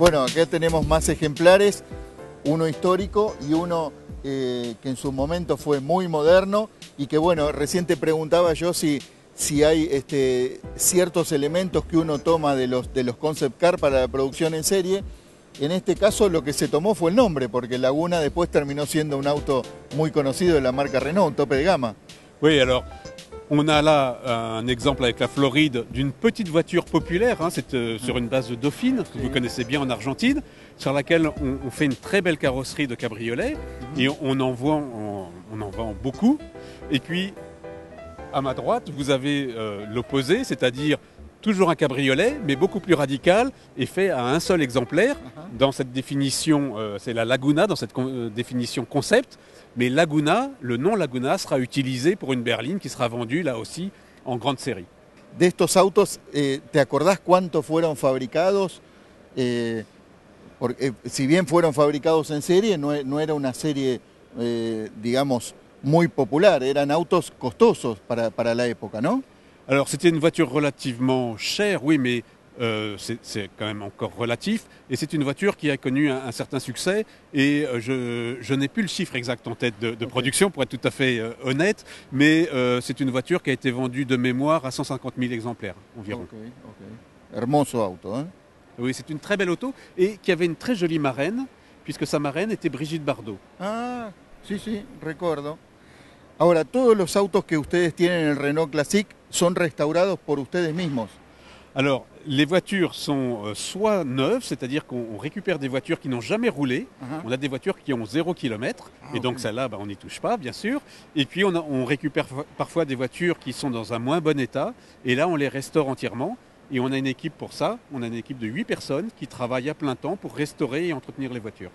Bueno, acá tenemos más ejemplares, uno histórico y uno que en su momento fue muy moderno y que bueno, recién te preguntaba yo si hay ciertos elementos que uno toma de los concept car para la producción en serie. En este caso lo que se tomó fue el nombre, porque Laguna después terminó siendo un auto muy conocido de la marca Renault, un tope de gama. Oui, alors on a là un exemple avec la Floride d'une petite voiture populaire, hein, c'est sur une base de Dauphine, que vous connaissez bien en Argentine, sur laquelle on fait une très belle carrosserie de cabriolet et on en vend beaucoup. Et puis à ma droite, vous avez l'opposé, c'est-à-dire toujours un cabriolet, mais beaucoup plus radical et fait à un seul exemplaire. Dans cette définition, c'est la Laguna, dans cette définition concept. Mais Laguna, le nom Laguna sera utilisé pour une berline qui sera vendue là aussi en grande série. De estos autos, ¿te acordás cuántos fueron fabricados? Porque si bien fueron fabricados en serie, no era una serie, digamos, muy popular. Eran autos costosos para la época, ¿no? Alors c'était une voiture relativement chère, oui, mais c'est quand même encore relatif. Et c'est une voiture qui a connu un certain succès. Et je n'ai plus le chiffre exact en tête de production, pour être tout à fait honnête. Mais c'est une voiture qui a été vendue de mémoire à 150 000 exemplaires environ. Okay. Hermoso auto, hein? Oui, c'est une très belle auto et qui avait une très jolie marraine, puisque sa marraine était Brigitte Bardot. Ah, sí, recuerdo. Ahora, todos los autos que ustedes tienen en el Renault Classic son restaurados por ustedes mismos. Alors, les voitures sont soit neuves, c'est-à-dire qu'on récupère des voitures qui n'ont jamais roulé. On a des voitures qui ont 0 km, et donc celles-là, on n'y touche pas, bien sûr. Et puis, on récupère parfois des voitures qui sont dans un moins bon état, et là, on les restaure entièrement. Et on a une équipe pour ça, on a une équipe de 8 personnes qui travaillent à plein temps pour restaurer et entretenir les voitures.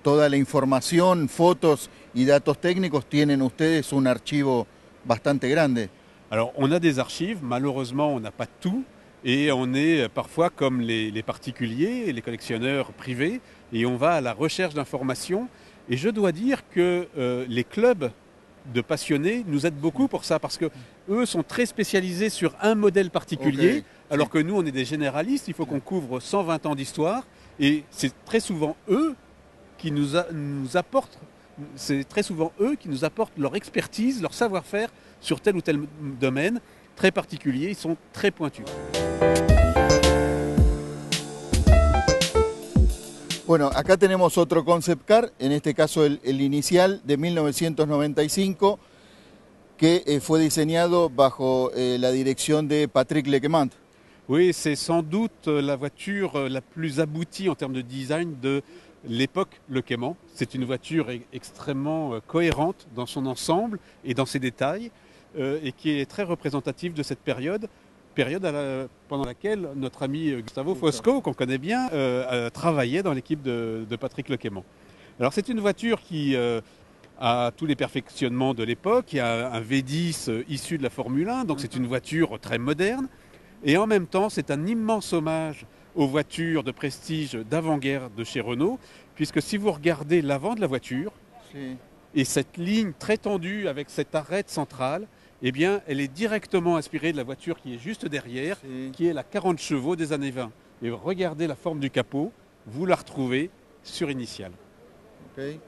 Toda la información, fotos y datos técnicos, tienen ustedes un archivo bastante grande. Alors, on a des archives, malheureusement, on n'a pas tout. Et on est parfois comme les particuliers et les collectionneurs privés, et on va à la recherche d'informations. Et je dois dire que les clubs de passionnés nous aident beaucoup pour ça, parce qu'eux sont très spécialisés sur un modèle particulier, alors que nous, on est des généralistes, il faut qu'on couvre 120 ans d'histoire, et c'est très souvent eux qui nous apportent leur expertise, leur savoir-faire sur tel ou tel domaine très particulier, ils sont très pointus. Bueno, acá tenemos otro concept car, en este caso el inicial de 1995, que fue diseñado bajo la dirección de Patrick Lequemant. Oui, c'est sans doute la voiture la plus aboutie en termes de design de l'époque Lequemant. C'est une voiture extrêmement cohérente dans son ensemble et dans ses détails, et qui est très représentative de cette période pendant laquelle notre ami Gustavo Fosco, qu'on connaît bien, travaillait dans l'équipe de Patrick Lequemant. Alors c'est une voiture qui a tous les perfectionnements de l'époque, il y a un V10 issu de la Formule 1, donc c'est une voiture très moderne, et en même temps c'est un immense hommage aux voitures de prestige d'avant-guerre de chez Renault, puisque si vous regardez l'avant de la voiture, et cette ligne très tendue avec cette arête centrale, eh bien, elle est directement inspirée de la voiture qui est juste derrière, qui est la 40 chevaux des années 20. Et regardez la forme du capot, vous la retrouvez sur Initial. Okay.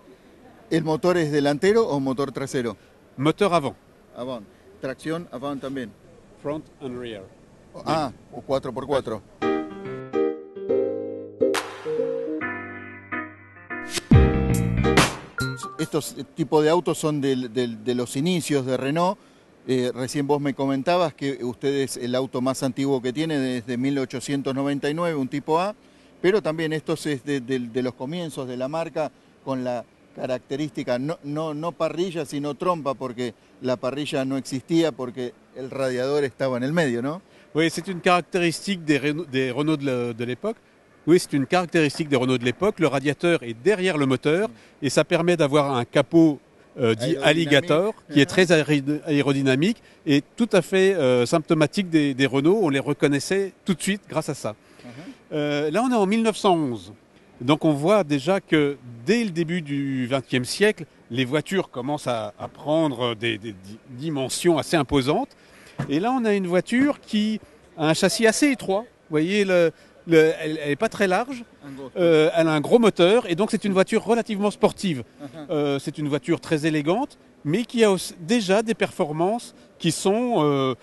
¿El motor es delantero o motor trasero? Moteur avant. Avant. Tracción avant también. Front and rear. Ah, o 4x4. Estos tipos de autos son de los inicios de Renault. Recién vos me comentabas que ustedes el auto más antiguo que tiene desde 1899, un tipo A, pero también estos es de los comienzos de la marca, con la característica no parrilla sino trompa, porque la parrilla no existía porque el radiador estaba en el medio, ¿no? Oui, c'est une caractéristique des Renault de l'époque. Oui, c'est une caractéristique des Renault de l'époque. Le radiateur est derrière le moteur et ça permet d'avoir un capot dit alligator, qui est très aérodynamique et tout à fait symptomatique des Renault. On les reconnaissait tout de suite grâce à ça. Là, on est en 1911. Donc on voit déjà que dès le début du XXe siècle, les voitures commencent à prendre des dimensions assez imposantes. Et là, on a une voiture qui a un châssis assez étroit. Vous voyez Elle n'est pas très large, elle a un gros moteur et donc c'est une voiture relativement sportive. C'est une voiture très élégante, mais qui a déjà des performances qui sont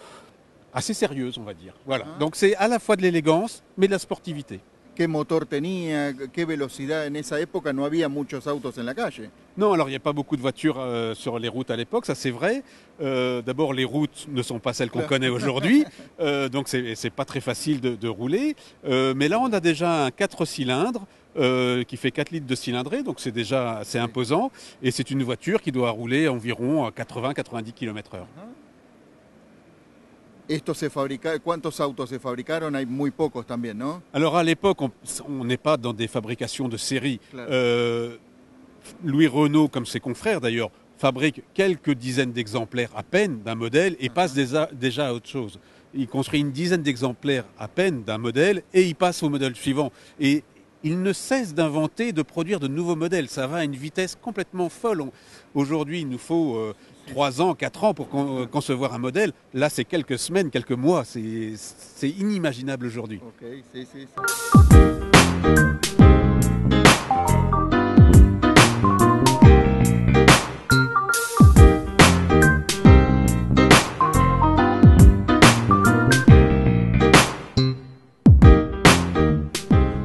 assez sérieuses, on va dire. Voilà. Donc c'est à la fois de l'élégance, mais de la sportivité. ¿Qué motor tenía? ¿Qué velocidad? En esa época no había muchos autos en la calle. Non, alors il n'y a pas beaucoup de voitures sur les routes à l'époque, ça c'est vrai. D'abord, les routes ne sont pas celles qu'on connaît aujourd'hui, donc c'est pas très facile de rouler. Mais là, on a déjà un 4 cylindres qui fait 4 litres de cylindrée, donc c'est déjà assez imposant. Et c'est une voiture qui doit rouler environ 80-90 km/h. ¿Cuántos autos se fabricaron? Hay muy pocos también, ¿no? Alors à l'époque, on n'est pas dans des fabrications de série. Louis Renault, comme ses confrères d'ailleurs, fabrique quelques dizaines d'exemplaires à peine d'un modèle et passe déjà à autre chose. Il construit une dizaine d'exemplaires à peine d'un modèle et il passe au modèle suivant. Et il ne cesse d'inventer, de produire de nouveaux modèles. Ça va à une vitesse complètement folle. Aujourd'hui, il nous faut 3 ans, 4 ans pour concevoir un modèle. Là, c'est quelques semaines, quelques mois. C'est inimaginable aujourd'hui. Okay, sí.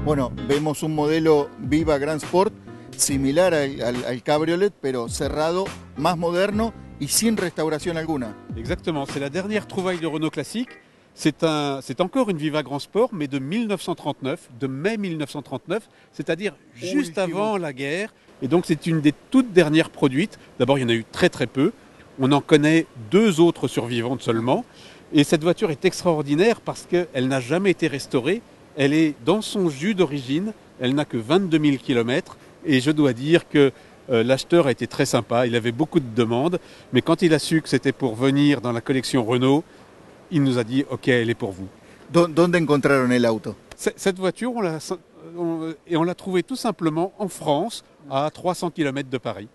Bueno, vemos un modelo Viva Grand Sport similar al Cabriolet, pero cerrado, más moderno y sin restauración alguna. Exactement, c'est la dernière trouvaille de Renault classique. C'est encore une Viva Grand Sport, mais de 1939, de mai 1939, c'est-à-dire juste avant la guerre. Et donc c'est une des toutes dernières produites. D'abord, il y en a eu très très peu. On en connaît 2 autres survivantes seulement. Et cette voiture est extraordinaire parce qu'elle n'a jamais été restaurée. Elle est dans son jus d'origine, elle n'a que 22 000 km et je dois dire que l'acheteur a été très sympa, il avait beaucoup de demandes, mais quand il a su que c'était pour venir dans la collection Renault, il nous a dit « Ok, elle est pour vous ». ¿Dónde encontraron el auto? Cette voiture, on l'a trouvée tout simplement en France, à 300 km de Paris.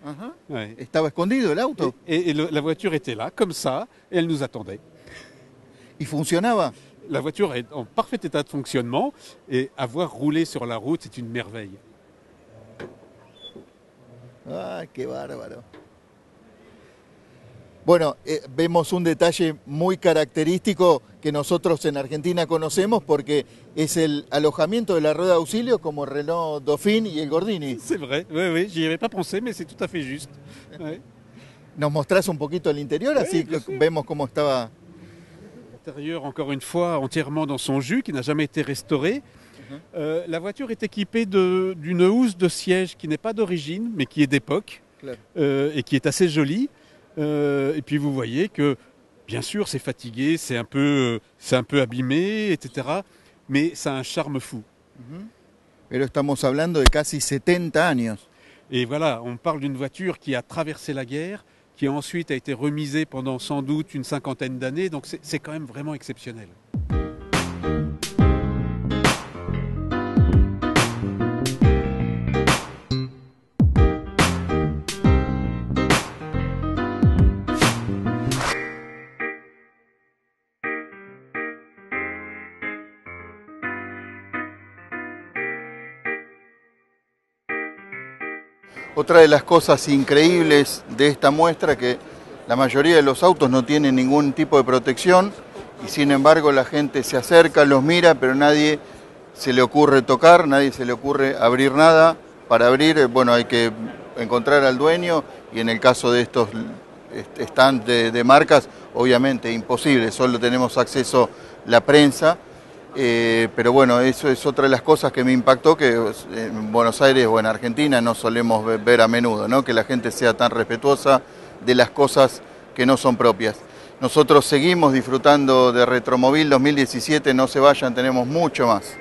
Ouais. ¿Estaba escondido el auto? Et la voiture était là, comme ça, et elle nous attendait. ¿Y funcionaba? La voiture est en parfait état de fonctionnement et avoir roulé sur la route, c'est une merveille. ¡Ah, qué bárbaro! Bueno, vemos un detalle muy característico que nosotros en Argentina conocemos porque es el alojamiento de la rueda de auxilio como Renault Dauphine y el Gordini. C'est vrai, oui, j'y avais pas pensé, mais c'est tout à fait juste. Ouais. ¿Nos mostrás un poquito el interior? Oui, así que vemos cómo estaba. L'intérieur, encore une fois, entièrement dans son jus, qui n'a jamais été restauré. La voiture est équipée d'une housse de siège qui n'est pas d'origine, mais qui est d'époque, et qui est assez jolie. Et puis vous voyez que, bien sûr, c'est fatigué, c'est un peu abîmé, etc. Mais ça a un charme fou. Pero estamos hablando de casi 70 años. Et voilà, on parle d'une voiture qui a traversé la guerre, qui ensuite a été remisée pendant sans doute une 50aine d'années, donc c'est quand même vraiment exceptionnel. Otra de las cosas increíbles de esta muestra que la mayoría de los autos no tienen ningún tipo de protección y sin embargo la gente se acerca, los mira, pero nadie se le ocurre tocar, nadie se le ocurre abrir nada. Para abrir, bueno, hay que encontrar al dueño y en el caso de estos stands de marcas, obviamente imposible, solo tenemos acceso la prensa. Pero bueno, eso es otra de las cosas que me impactó, que en Buenos Aires o en Argentina no solemos ver a menudo, ¿no? Que la gente sea tan respetuosa de las cosas que no son propias. Nosotros seguimos disfrutando de Retromobil 2017, no se vayan, tenemos mucho más.